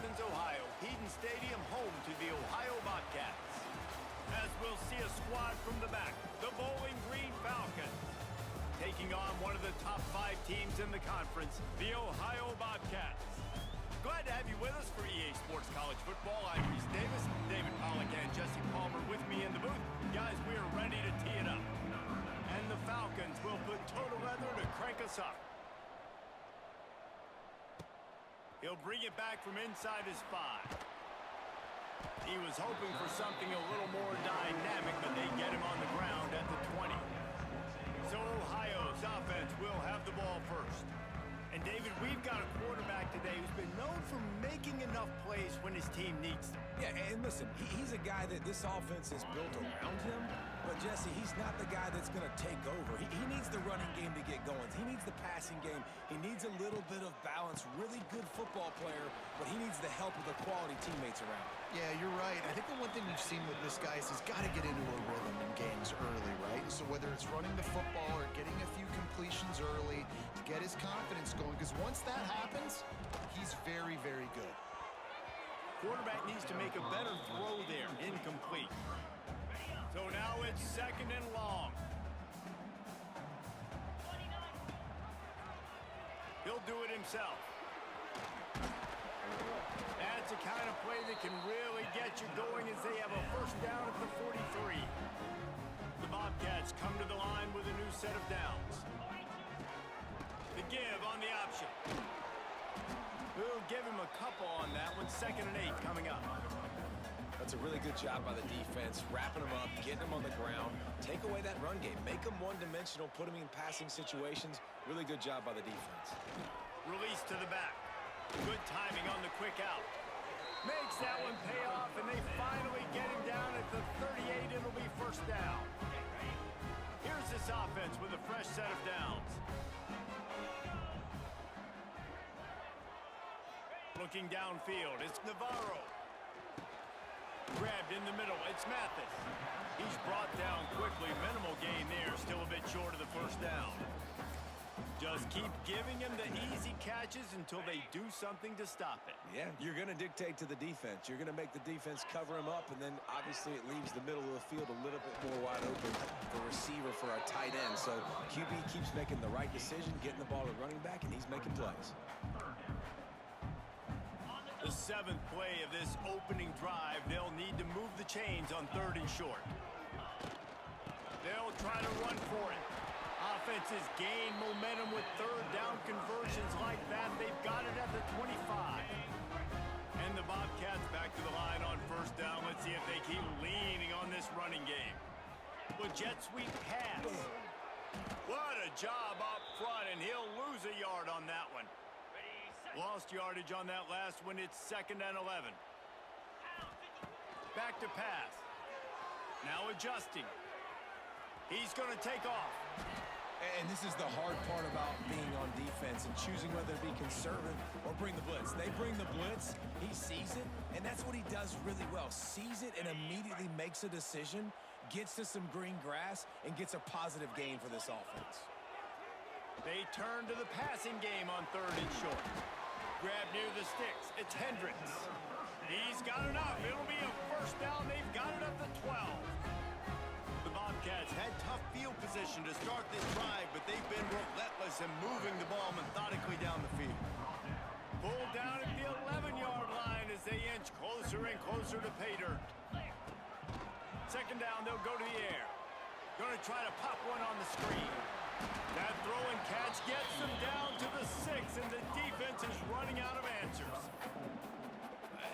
Athens, Ohio, Eden Stadium, home to the Ohio Bobcats. As we'll see a squad from the back, the Bowling Green Falcons, taking on one of the top 5 teams in the conference, the Ohio Bobcats. Glad to have you with us for EA Sports College Football. I'm Reese Davis, David Pollack and Jesse Palmer with me in the booth. Guys, we are ready to tee it up. And the Falcons will put total leather to crank us up. He'll bring it back from inside his 5. He was hoping for something a little more dynamic, but they get him on the ground at the 20. So Ohio's offense will have the ball first. And David, we've got a quarterback today who's been known for making enough plays when his team needs them. Yeah, and listen, he's a guy that this offense is built around him. But, Jesse, he's not the guy that's going to take over. He needs the running game to get going. He needs the passing game. He needs a little bit of balance. Really good football player, but he needs the help of the quality teammates around him. Yeah, you're right. I think the one thing we've seen with this guy is he's got to get into a rhythm in games early, right? So whether it's running the football or getting a few completions early to get his confidence going, because once that happens, he's very, very good. Quarterback needs to make a better throw there. Incomplete. So now it's 2nd and long. He'll do it himself. That's the kind of play that can really get you going as they have a first down at the 43. The Bobcats come to the line with a new set of downs. The give on the option. We'll give him a couple on that one. 2nd and 8 coming up. That's a really good job by the defense, wrapping them up, getting them on the ground. Take away that run game. Make them one-dimensional, put them in passing situations. Really good job by the defense. Release to the back. Good timing on the quick out. Makes that one pay off, and they finally get him down at the 38. It'll be first down. Here's this offense with a fresh set of downs. Looking downfield, it's Navarro. Grabbed in the middle, it's Mathis. He's brought down quickly. Minimal gain there, still a bit short of the first down. Just keep giving him the easy catches until they do something to stop it. Yeah, you're going to dictate to the defense. You're going to make the defense cover him up, and then obviously it leaves the middle of the field a little bit more wide open for receiver for our tight end. So QB keeps making the right decision, getting the ball to running back, and he's making plays. The 7th play of this opening drive, they'll need to move the chains on 3rd and short. They'll try to run for it. Offenses gain momentum with 3rd down conversions like that. They've got it at the 25. And the Bobcats back to the line on 1st down. Let's see if they keep leaning on this running game. Well, jet sweep pass. What a job up front, and he'll lose a yard on that one. Lost yardage on that last one. It's 2nd and 11. Back to pass. Now adjusting. He's going to take off. And this is the hard part about being on defense and choosing whether to be conservative or bring the blitz. They bring the blitz, he sees it, and that's what he does really well. Sees it and immediately makes a decision, gets to some green grass, and gets a positive gain for this offense. They turn to the passing game on 3rd and short. Grab near the sticks. It's Hendricks. He's got enough. It'll be a first down. They've got it up to 12. The Bobcats had tough field position to start this drive, but they've been relentless in moving the ball methodically down the field. Pulled down at the 11-yard line as they inch closer and closer to pay dirt. 2nd down, they'll go to the air. Going to try to pop one on the screen. That throw and catch gets them down to the 6, and the defense is running out of answers.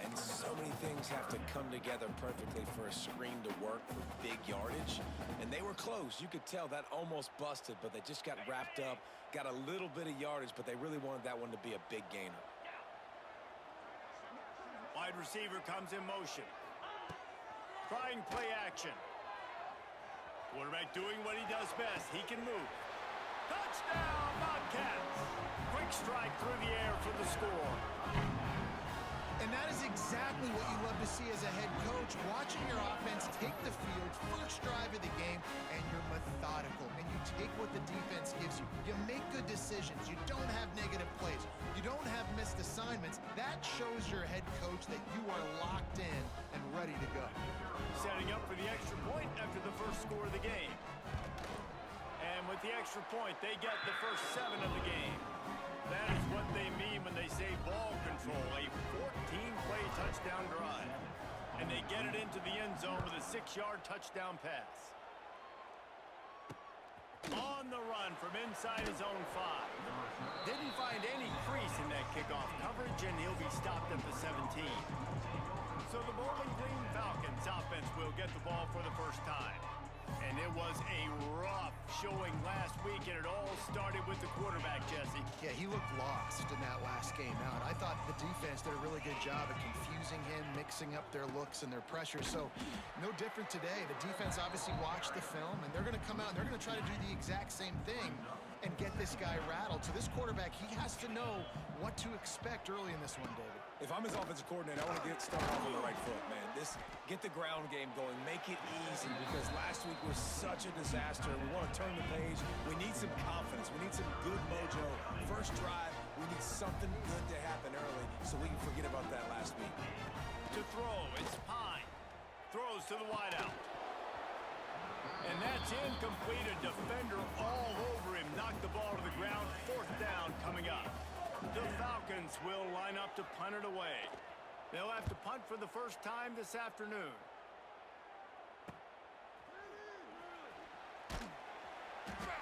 And so many things have to come together perfectly for a screen to work for big yardage. And they were close. You could tell that almost busted, but they just got wrapped up, got a little bit of yardage, but they really wanted that one to be a big gainer. Wide receiver comes in motion. Trying play action. Quarterback doing what he does best. He can move. Touchdown, Bobcats! Quick strike through the air for the score. And that is exactly what you love to see as a head coach, watching your offense take the field, first drive of the game, and you're methodical, and you take what the defense gives you. You make good decisions. You don't have negative plays. You don't have missed assignments. That that shows your head coach that you are locked in and ready to go. Setting up for the extra point after the first score of the game. And with the extra point, they get the first 7 of the game. That is what they mean when they say ball control, a 14-play touchdown drive. And they get it into the end zone with a 6-yard touchdown pass. On the run from inside his own 5. Didn't find any crease in that kickoff coverage, and he'll be stopped at the 17. So the Bowling Green Falcons offense will get the ball for the first time. And it was a rough showing last week, and it all started with the quarterback, Jesse. Yeah, he looked lost in that last game out. I thought the defense did a really good job of confusing him, mixing up their looks and their pressure. So no different today. The defense obviously watched the film, and they're going to come out and they're going to try to do the exact same thing and get this guy rattled. So this quarterback, he has to know what to expect early in this one, David. If I'm his offensive coordinator, I want to get started off on the right foot, man. Get the ground game going. Make it easy, because last week was such a disaster. We want to turn the page. We need some confidence. We need some good mojo. First drive, we need something good to happen early so we can forget about that last week. To throw, it's Pine. Throws to the wideout. And that's incomplete. A defender all over him. Knocked the ball to the ground. 4th down coming up. The Falcons will line up to punt it away. They'll have to punt for the first time this afternoon.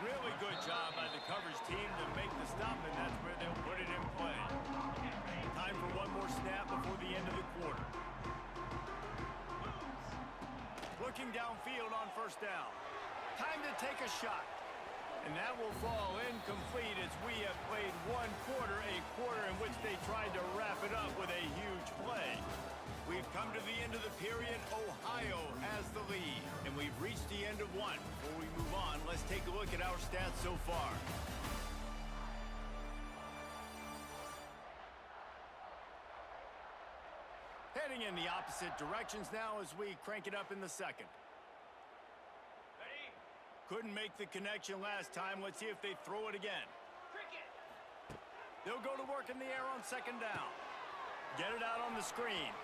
Really good job by the coverage team to make the stop, and that's where they'll put it in play. Time for one more snap before the end of the quarter. Looking downfield on 1st down. Time to take a shot. And that will fall incomplete as we have played 1 quarter, a quarter in which they tried to wrap it up with a huge play. We've come to the end of the period. Ohio has the lead, and we've reached the end of 1. Before we move on, let's take a look at our stats so far. Heading in the opposite directions now as we crank it up in the 2nd. Couldn't make the connection last time. Let's see if they throw it again. They'll go to work in the air on 2nd down. Get it out on the screen.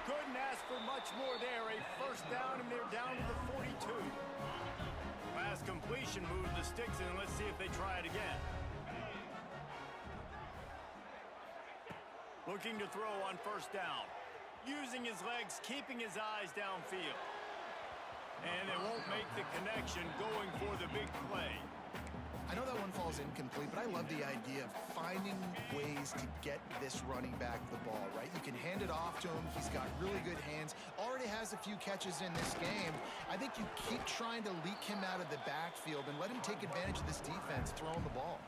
Couldn't ask for much more there. A 1st down, and they're down to the 42. Last completion moved the sticks in. Let's see if they try it again. Looking to throw on 1st down. Using his legs, keeping his eyes downfield. And they won't make the connection, going for the big play. I know that one falls incomplete, but I love the idea of finding ways to get this running back the ball, right? You can hand it off to him. He's got really good hands. Already has a few catches in this game. I think you keep trying to leak him out of the backfield and let him take advantage of this defense throwing the ball.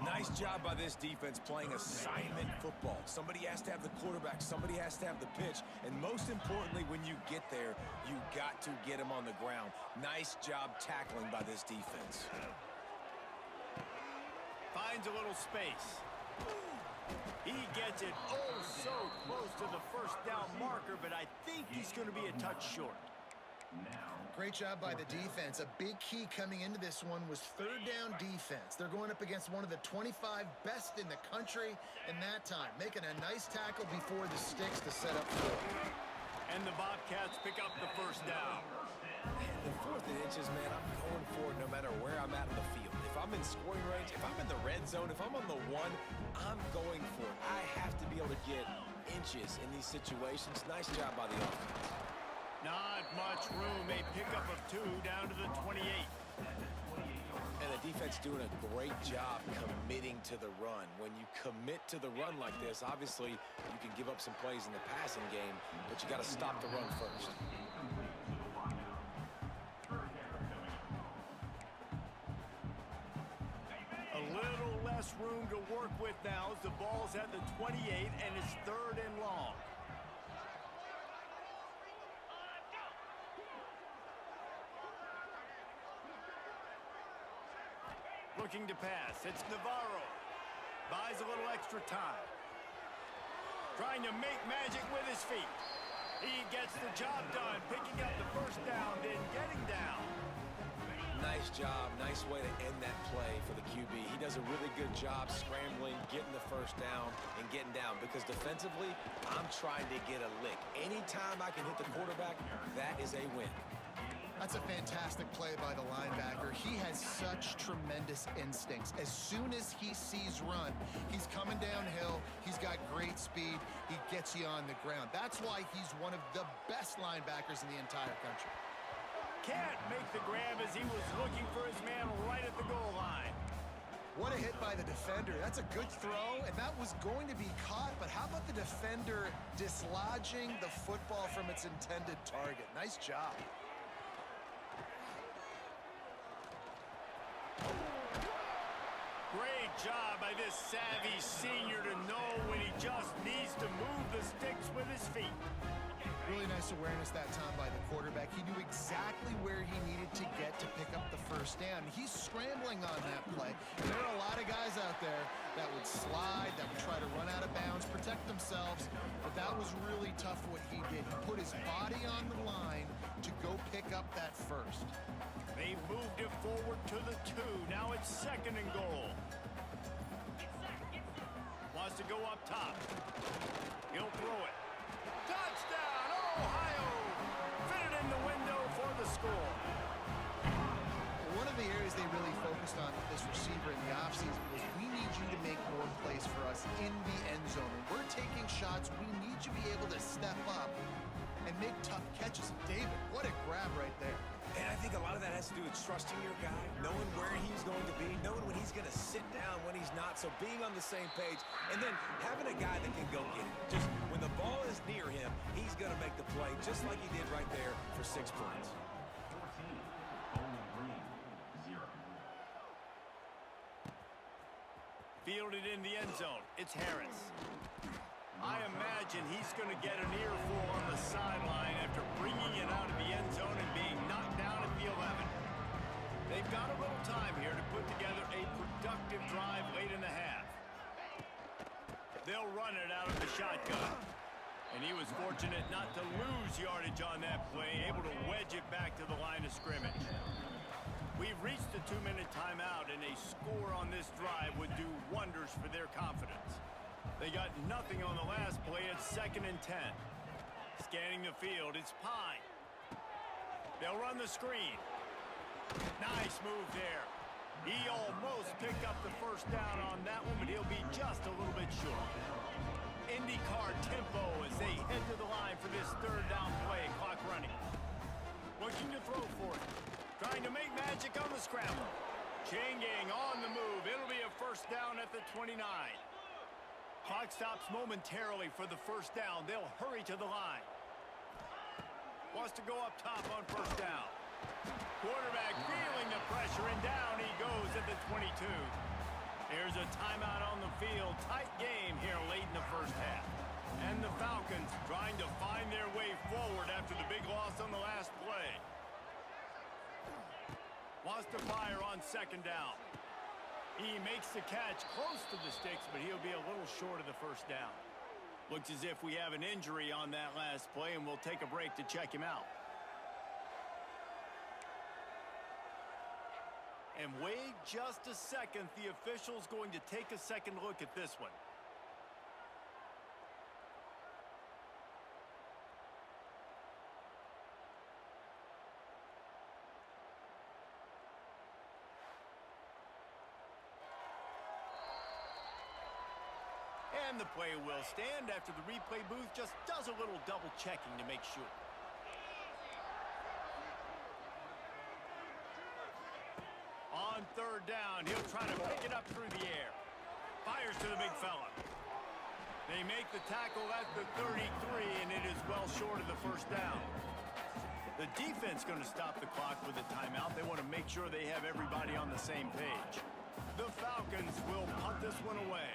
Nice job by this defense playing assignment football. Somebody has to have the quarterback. Somebody has to have the pitch. And most importantly, when you get there, you got to get him on the ground. Nice job tackling by this defense. Finds a little space. He gets it oh so close to the 1st down marker, but I think he's going to be a touch short. Great job by the defense. A big key coming into this one was 3rd down defense. They're going up against one of the 25 best in the country in that time, making a nice tackle before the sticks to set up 4. And the Bobcats pick up the 1st down. Man, the 4th and inches, man, I'm going for it no matter where I'm at on the field. If I'm in scoring range, if I'm in the red zone, if I'm on the 1, I'm going for it. I have to be able to get inches in these situations. Nice job by the offense. Not much room. A pickup of 2 down to the 28. And the defense doing a great job committing to the run. When you commit to the run like this, obviously you can give up some plays in the passing game, but you got to stop the run first. A little less room to work with now as the ball's at the 28 and it's 3rd and long. Looking to pass. It's Navarro. Buys a little extra time. Trying to make magic with his feet. He gets the job done, picking up the 1st down, then getting down. Nice job. Nice way to end that play for the QB. He does a really good job scrambling, getting the first down and getting down because defensively, I'm trying to get a lick. Anytime I can hit the quarterback, that is a win. That's a fantastic play by the linebacker. He has such tremendous instincts. As soon as he sees run, he's coming downhill. He's got great speed. He gets you on the ground. That's why he's one of the best linebackers in the entire country. Can't make the grab as he was looking for his man right at the goal line. What a hit by the defender. That's a good throw, and that was going to be caught, but how about the defender dislodging the football from its intended target? Nice job. Great job by this savvy senior to know when he just needs to move the sticks with his feet. Really nice awareness that time by the quarterback. He knew exactly where he needed to get to pick up the first down. He's scrambling on that play. And there are a lot of guys out there that would slide, that would try to run out of bounds, protect themselves. But that was really tough what he did. He put his body on the line to go pick up that first. They moved it forward to the 2. Now it's 2nd and goal. Wants to go up top. He'll throw it. Touchdown, Ohio! Fit it in the window for the score. One of the areas they really focused on with this receiver in the offseason was we need you to make more plays for us in the end zone. When we're taking shots, we need you to be able to step up and make tough catches. David, what a grab right there. And I think a lot of that has to do with trusting your guy, knowing where he's going to be, knowing when he's going to sit down, when he's not, so being on the same page, and then having a guy that can go get it. Just when the ball is near him, he's going to make the play, just like he did right there for 6 points. Fielded in the end zone. It's Harris. I imagine he's going to get an earful on the sideline after bringing it out of the end zone and being knocked down at the 11. They've got a little time here to put together a productive drive late in the half. They'll run it out of the shotgun. And he was fortunate not to lose yardage on that play, able to wedge it back to the line of scrimmage. We've reached the 2-minute timeout, and a score on this drive would do wonders for their confidence. They got nothing on the last play. It's 2nd and 10. Scanning the field, it's Pine. They'll run the screen. Nice move there. He almost picked up the first down on that one, but he'll be just a little bit short. IndyCar tempo as they head to the line for this 3rd down play. Clock running. Looking to throw for it. Trying to make magic on the scramble. Chain gang on the move. It'll be a first down at the 29. Clock stops momentarily for the first down. They'll hurry to the line. Wants to go up top on first down. Quarterback feeling the pressure, and down he goes at the 22. Here's a timeout on the field. Tight game here late in the first half. And the Falcons trying to find their way forward after the big loss on the last play. Wants to fire on 2nd down. He makes the catch close to the sticks, but he'll be a little short of the first down. Looks as if we have an injury on that last play, and we'll take a break to check him out. And wait just a second. The official's going to take a second look at this one. And the play will stand after the replay booth just does a little double checking to make sure. On 3rd down, he'll try to pick it up through the air. Fires to the big fella. They make the tackle at the 33, and it is well short of the first down. The defense going to stop the clock with a timeout. They want to make sure they have everybody on the same page. The Falcons will punt this one away.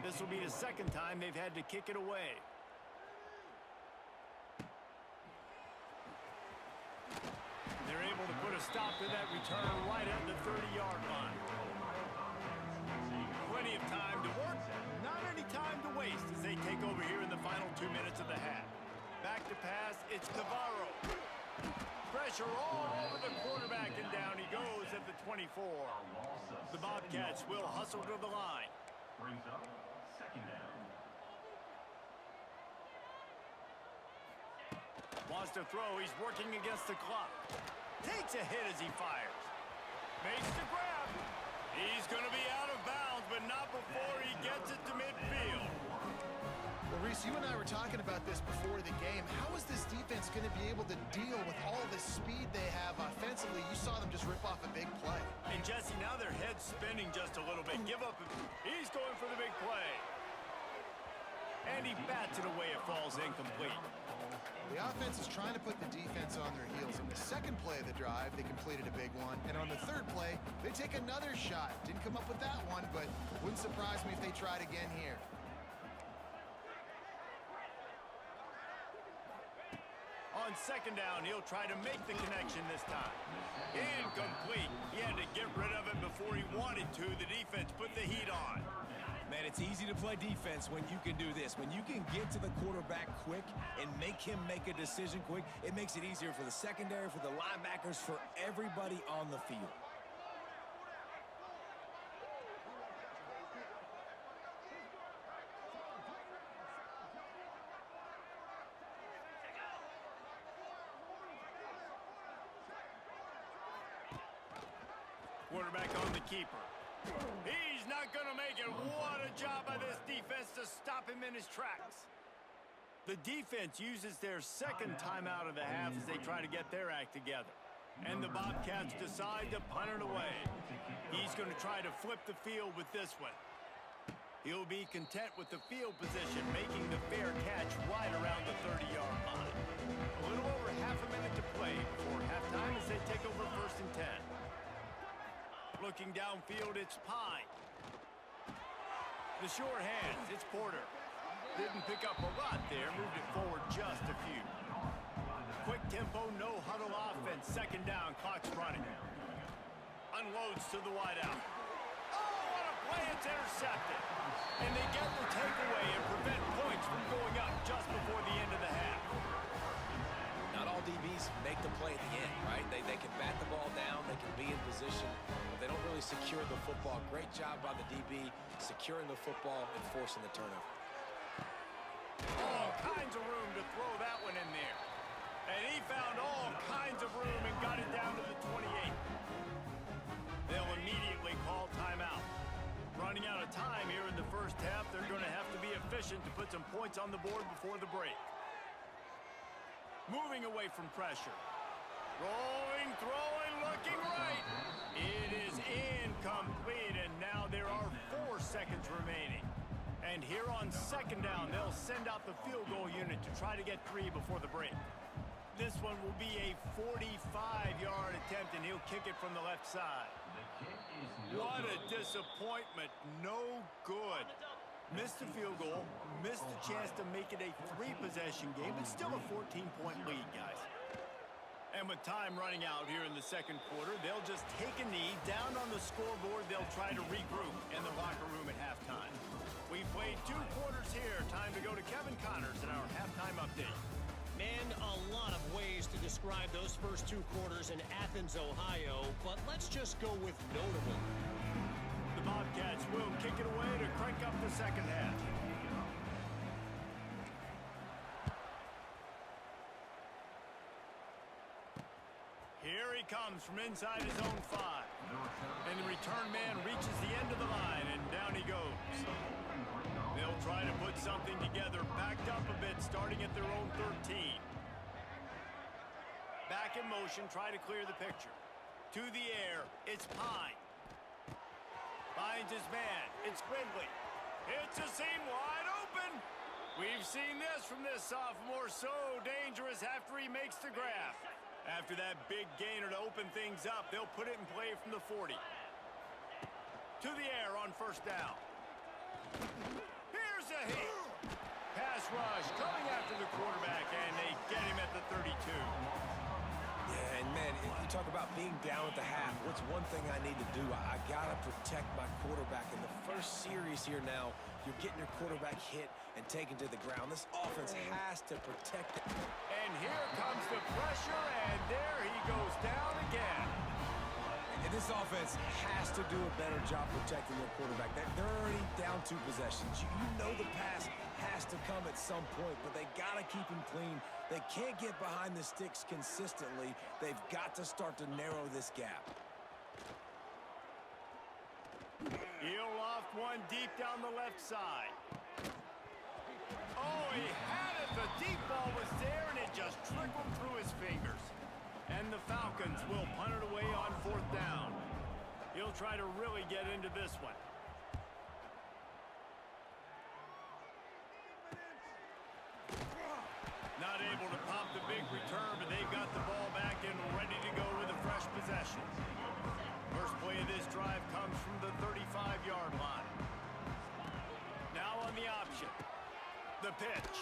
This will be the 2nd time they've had to kick it away. They're able to put a stop to that return right at the 30-yard line. Plenty of time to work, not any time to waste as they take over here in the final 2 minutes of the half. Back to pass, it's Navarro. Pressure all over the quarterback, and down he goes at the 24. The Bobcats will hustle to the line. Wants to throw. He's working against the clock. Takes a hit as he fires. Makes the grab. He's going to be out of bounds, but not before he gets it to midfield. Well, Reese, you and I were talking about this before the game. How is this defense going to be able to deal with all the speed they have offensively? You saw them just rip off a big play. And Jesse, now their head's spinning just a little bit. Give up. He's going for the big play. And he bats it away. It falls incomplete. The offense is trying to put the defense on their heels. On the second play of the drive, they completed a big one. And on the third play, they take another shot. Didn't come up with that one, but wouldn't surprise me if they tried again here. On second down, he'll try to make the connection this time. Incomplete. He had to get rid of it before he wanted to. The defense put the heat on. Man, it's easy to play defense when you can do this. When you can get to the quarterback quick and make him make a decision quick, it makes it easier for the secondary, for the linebackers, for everybody on the field. Quarterback on the keeper. He's not going to make it. What a job by this defense to stop him in his tracks. The defense uses their second timeout of the half as they try to get their act together. And the Bobcats decide to punt it away. He's going to try to flip the field with this one. He'll be content with the field position, making the fair catch right around the 30-yard line. A little over half a minute to play before halftime as they take over 1st and 10. Looking downfield, it's Pine. The sure hands, it's Porter. Didn't pick up a lot there, moved it forward just a few. Quick tempo, no huddle offense, second down, clock's running. Unloads to the wideout. Oh, what a play, it's intercepted. And they get the takeaway and prevent points from going up just before the end of the half. Not all DBs make the play at the end, right? They can bat the ball down, they can be in position, but they don't really secure the football. Great job by the DB securing the football and forcing the turnover. All kinds of room to throw that one in there. And he found all kinds of room and got it down to the 28. They'll immediately call timeout. Running out of time here in the first half, they're going to have to be efficient to put some points on the board before the break. Moving away from pressure. Rolling, throwing, looking right. It is incomplete, and now there are 4 seconds remaining. And here on second down, they'll send out the field goal unit to try to get 3 before the break. This one will be a 45-yard attempt, and he'll kick it from the left side. What a disappointment. No good. Missed the field goal, missed the chance to make it a 3-possession game, but still a 14-point lead, guys. And with time running out here in the second quarter, they'll just take a knee. Down on the scoreboard, they'll try to regroup in the locker room at halftime. We played 2 quarters here. Time to go to Kevin Connors in our halftime update. Man, a lot of ways to describe those first 2 quarters in Athens, Ohio, but let's just go with notable. The Bobcats will kick it away to crank up the second half. Here he comes from inside his own 5. And the return man reaches the end of the line, and down he goes. They'll try to put something together, backed up a bit, starting at their own 13. Back in motion, try to clear the picture. To the air, it's Pine. Finds his man, it's Quigley. Hits a seam wide open. We've seen this from this sophomore, so dangerous after he makes the grab. After that big gainer to open things up, they'll put it in play from the 40. To the air on first down. Here's a hit. Pass rush coming after the quarterback, and they get him at the 32. Yeah, and man, you talk about being down at the half. What's one thing I need to do? I got to protect my quarterback. In the first series here now, you're getting your quarterback hit and taken to the ground. This offense has to protect it. And here comes the pressure, and there he goes down again. And this offense has to do a better job protecting their quarterback. They're already down 2 possessions. You know the pass has to come at some point, but they got to keep him clean. They can't get behind the sticks consistently. They've got to start to narrow this gap. He'll loft one deep down the left side. Oh, he had it. The deep ball was there, and it just trickled through his fingers. And the Falcons will punt it away on 4th down. He'll try to really get into this one. Not able to pop the big return, but they've got the ball back and ready to go with a fresh possession. First play of this drive comes from the 35-yard line. Now on the option. The pitch.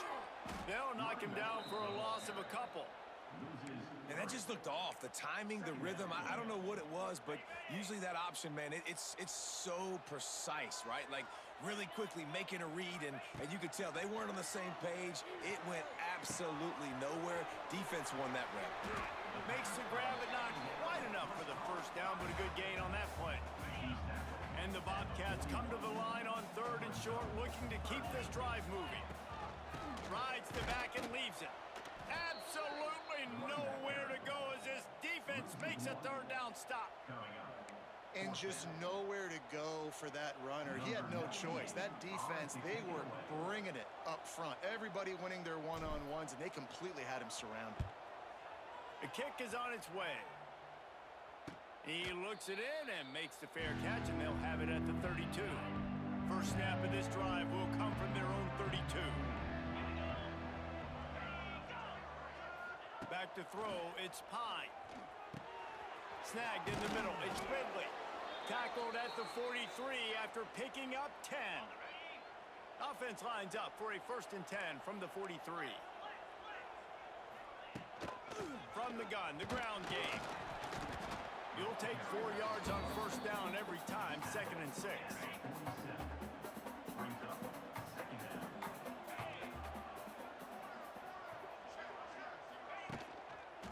They'll knock him down for a loss of a couple. And that just looked off. The timing, the rhythm, I don't know what it was, but usually that option, man, it's so precise, right? Like, really quickly making a read, and you could tell they weren't on the same page. It went absolutely nowhere. Defense won that rep. Makes the grab, but not quite enough for the first down, but a good gain on that play. And the Bobcats come to the line on 3rd and short, looking to keep this drive moving. Rides the back and leaves it. Absolutely nowhere to go as this defense makes a 3rd down stop. And just nowhere to go for that runner. He had no choice. That defense, they were bringing it up front. Everybody winning their one-on-ones, and they completely had him surrounded. The kick is on its way. He looks it in and makes the fair catch, and they'll have it at the 32. First snap of this drive will come from their own 32. Back to throw, it's Pine. Snagged in the middle, it's Ridley. Tackled at the 43 after picking up 10. Offense lines up for a 1st and 10 from the 43. From the gun, the ground game. You'll take 4 yards on 1st down every time, 2nd and 6.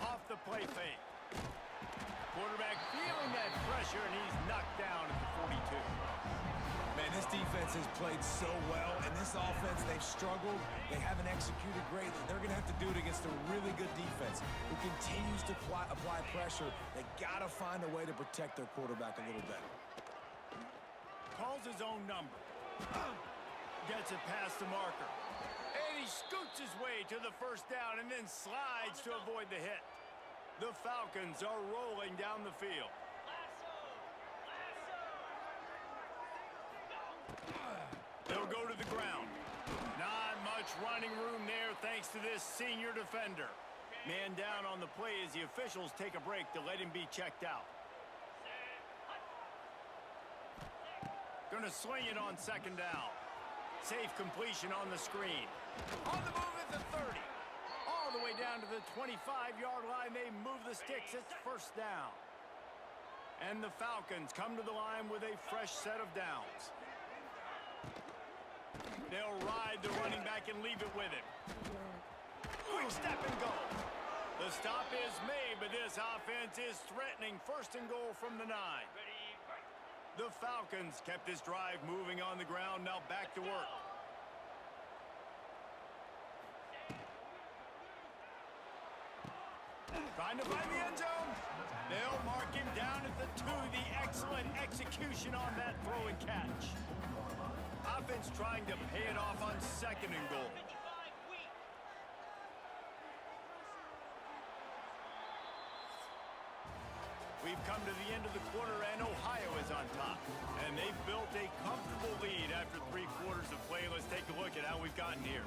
Off the play fake. Quarterback feeling that pressure, and he's knocked down at the 42. Man, this defense has played so well, and this offense, they've struggled. They haven't executed great. They're going to have to do it against a really good defense who continues to apply pressure. They got to find a way to protect their quarterback a little better. Calls his own number. Gets it past the marker. And he scoots his way to the 1st down and then slides to avoid the hit. The Falcons are rolling down the field. They'll go to the ground. Not much running room there thanks to this senior defender. Man down on the play as the officials take a break to let him be checked out. Gonna sling it on 2nd down. Safe completion on the screen. On the move at the 30. All the way down to the 25-yard line. They move the sticks. It's 1st down. And the Falcons come to the line with a fresh set of downs. They'll ride the running back and leave it with him. Quick step and go. The stop is made, but this offense is threatening 1st and goal from the 9. The Falcons kept this drive moving on the ground. Now back to work. Trying to find the end zone. They'll mark him down at the 2. The excellent execution on that throw and catch. Offense trying to pay it off on 2nd and goal. We've come to the end of the quarter, and Ohio is on top. And they've built a comfortable lead after 3 quarters of play. Let's take a look at how we've gotten here.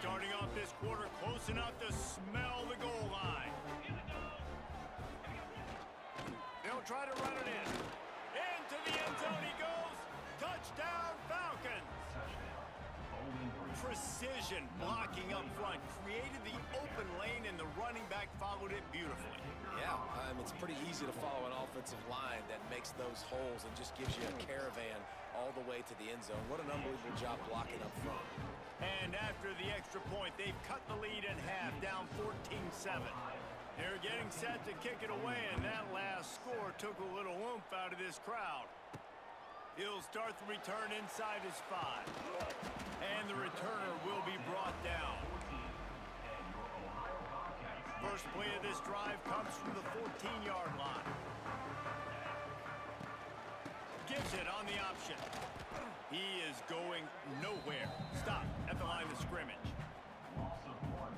Starting off this quarter close enough to smell the goal line. They'll try to run it in. Into the end zone he goes. Touchdown, Falcons. Precision blocking up front created the open lane, and the running back followed it beautifully. Yeah, it's pretty easy to follow an offensive line that makes those holes and just gives you a caravan all the way to the end zone. What an unbelievable job blocking up front. And after the extra point, they've cut the lead in half, down 14-7. They're getting set to kick it away, and that last score took a little oomph out of this crowd. He'll start the return inside his 5. And the returner will be brought down. First play of this drive comes from the 14-yard line. Gives it on the option. He is going nowhere. Stop at the line of scrimmage.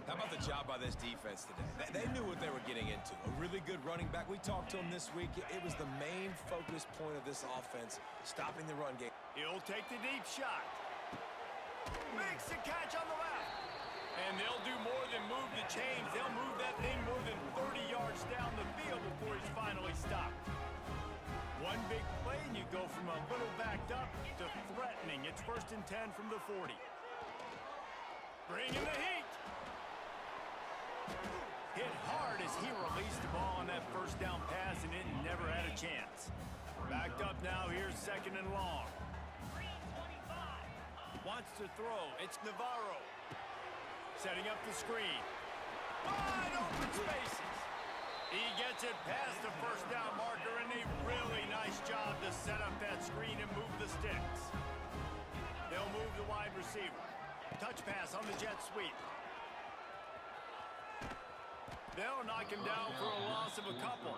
How about the job by this defense today? They knew what they were getting into. A really good running back. We talked to him this week. It was the main focus point of this offense, stopping the run game. He'll take the deep shot. Makes the catch on the left. And they'll do more than move the chains. They'll move that thing more than 30 yards down the field before he's finally stopped. One big play, and you go from a little backed up to threatening. It's 1st and 10 from the 40. Bringing the heat. Hit hard as he released the ball on that first down pass, and it never had a chance. Backed up now, here's 2nd and long. Wants to throw. It's Navarro. Setting up the screen. Wide open spaces. He gets it past the first down marker, and a really nice job to set up that screen and move the sticks. They'll move the wide receiver. Touch pass on the jet sweep. They'll knock him down for a loss of a couple.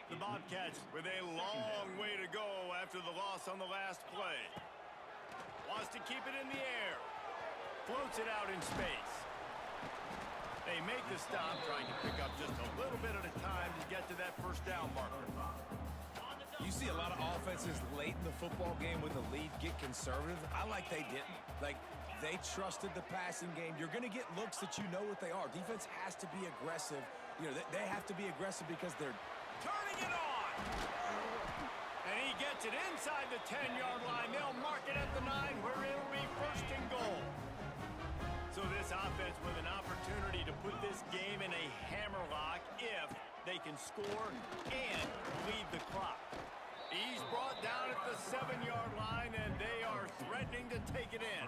The Bobcats with a long way to go after the loss on the last play. Wants to keep it in the air. Floats it out in space. They make the stop, trying to pick up just a little bit at a time to get to that first down marker. You see a lot of offenses late in the football game with the lead get conservative. I like they didn't. Like, they trusted the passing game. You're going to get looks that you know what they are. Defense has to be aggressive. You know, they have to be aggressive because they're turning it on. And he gets it inside the 10-yard line. They'll mark it at the 9 where it'll be 1st and goal. So this offense with an opportunity to put this game in a hammerlock if they can score and lead the clock. He's brought down at the 7-yard line, and they are threatening to take it in.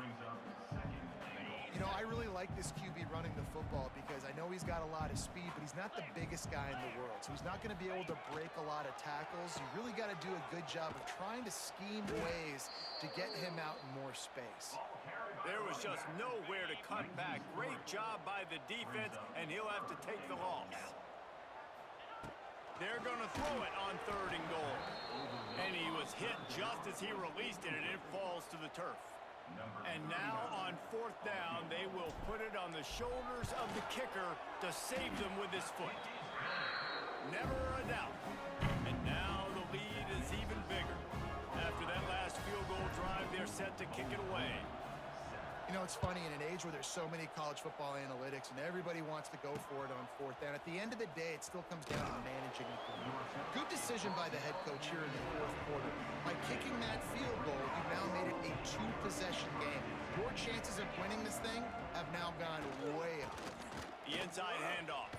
You know, I really like this QB running the football because I know he's got a lot of speed, but he's not the biggest guy in the world. So he's not going to be able to break a lot of tackles. You really got to do a good job of trying to scheme ways to get him out in more space. There was just nowhere to cut back. Great job by the defense, and he'll have to take the loss. They're going to throw it on 3rd and goal. And he was hit just as he released it, and it falls to the turf. And now on 4th down, they will put it on the shoulders of the kicker to save them with his foot. Never a doubt. And now the lead is even bigger. After that last field goal drive, they're set to kick it away. You know, it's funny, in an age where there's so many college football analytics and everybody wants to go for it on 4th down, at the end of the day, it still comes down to managing the game. Good decision by the head coach here in the 4th quarter. By kicking that field goal, you've now made it a 2-possession game. Your chances of winning this thing have now gone way up. The inside handoff.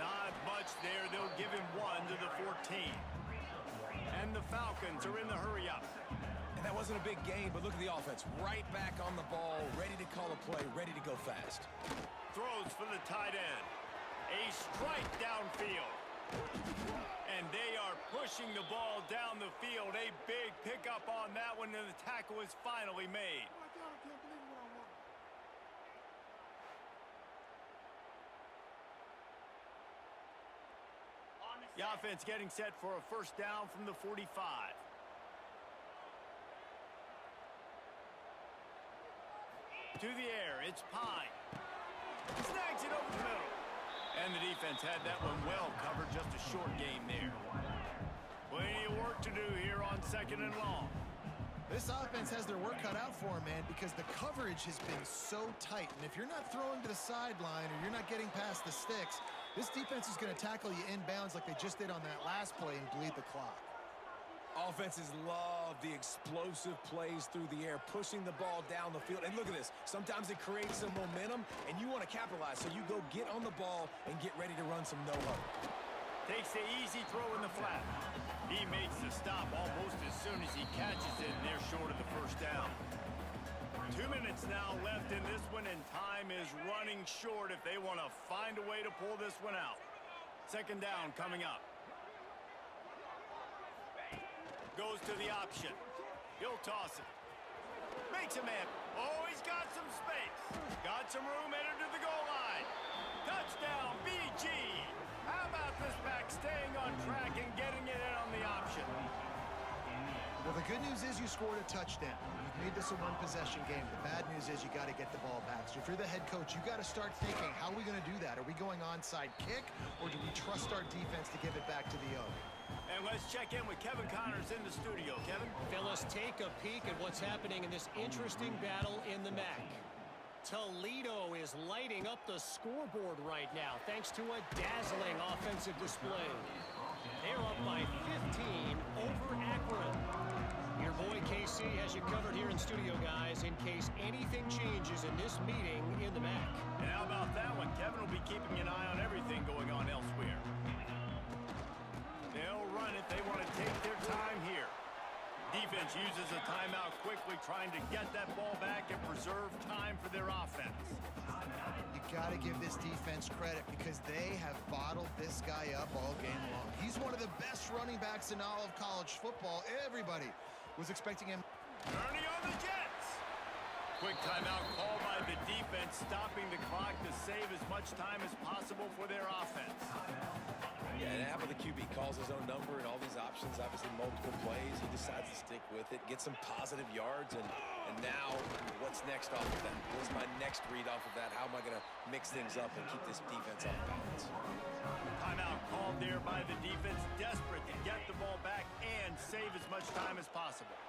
Not much there. They'll give him 1 to the 14. And the Falcons are in the hurry-up. And that wasn't a big gain, but look at the offense. Right back on the ball, ready to call a play, ready to go fast. Throws for the tight end. A strike downfield. And they are pushing the ball down the field. A big pickup on that one, and the tackle is finally made. The offense getting set for a 1st down from the 45. To the air, it's Pine. Snags it over the middle. And the defense had that one well covered, just a short game there. Plenty of work to do here on 2nd and long. This offense has their work cut out for them, man, because the coverage has been so tight. And if you're not throwing to the sideline or you're not getting past the sticks, this defense is going to tackle you inbounds like they just did on that last play and bleed the clock. Offenses love the explosive plays through the air, pushing the ball down the field. And look at this. Sometimes it creates some momentum, and you want to capitalize. So you go get on the ball and get ready to run some no-huddle. Takes the easy throw in the flat. He makes the stop almost as soon as he catches it, and they're short of the first down. 2 minutes now left in this one, and time is running short if they want to find a way to pull this one out. Second down coming up. Goes to the option. He'll toss it. Makes a man. Oh, he's got some space. Got some room headed to the goal line. Touchdown, BG. How about this back staying on track and getting it in on the option? Well, the good news is you scored a touchdown. You've made this a one-possession game. The bad news is you got to get the ball back. So if you're the head coach, you got to start thinking, how are we going to do that? Are we going onside kick, or do we trust our defense to give it back to the O? And let's check in with Kevin Connors in the studio. Kevin? Phyllis, take a peek at what's happening in this interesting battle in the MAC. Toledo is lighting up the scoreboard right now thanks to a dazzling offensive display. They're up by 15 over Akron. Your boy KC has you covered here in studio, guys, in case anything changes in this meeting in the MAC. And how about that one? Kevin will be keeping an eye on everything going on elsewhere. They'll run it. They want to take their time here. Defense uses a timeout quickly, trying to get that ball back and preserve time for their offense. You got to give this defense credit because they have bottled this guy up all game long. He's one of the best running backs in all of college football. Everybody was expecting him. Ernie on the Jets. Quick timeout called by the defense, stopping the clock to save as much time as possible for their offense. Yeah, and how about the QB calls his own number and all these options, obviously multiple plays. He decides to stick with it, get some positive yards, and now what's next off of that? What's my next read off of that? How am I going to mix things up and keep this defense off balance? Timeout called there by the defense, desperate to get the ball back and save as much time as possible.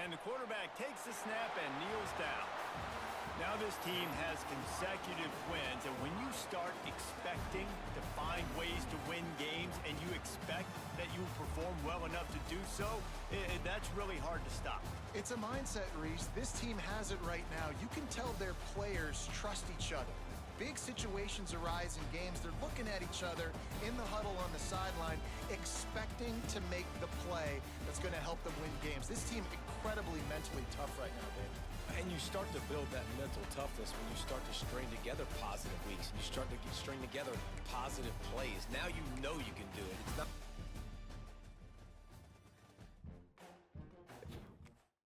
And the quarterback takes the snap and kneels down. Now this team has consecutive wins, and when you start expecting to find ways to win games and you expect that you will perform well enough to do so, that's really hard to stop. It's a mindset, Reese. This team has it right now. You can tell their players trust each other. Big situations arise in games. They're looking at each other in the huddle on the sideline, expecting to make the play that's going to help them win games. This team incredibly mentally tough right now, Dave. And you start to build that mental toughness when you start to string together positive weeks and you string together positive plays. Now you know you can do it. It's not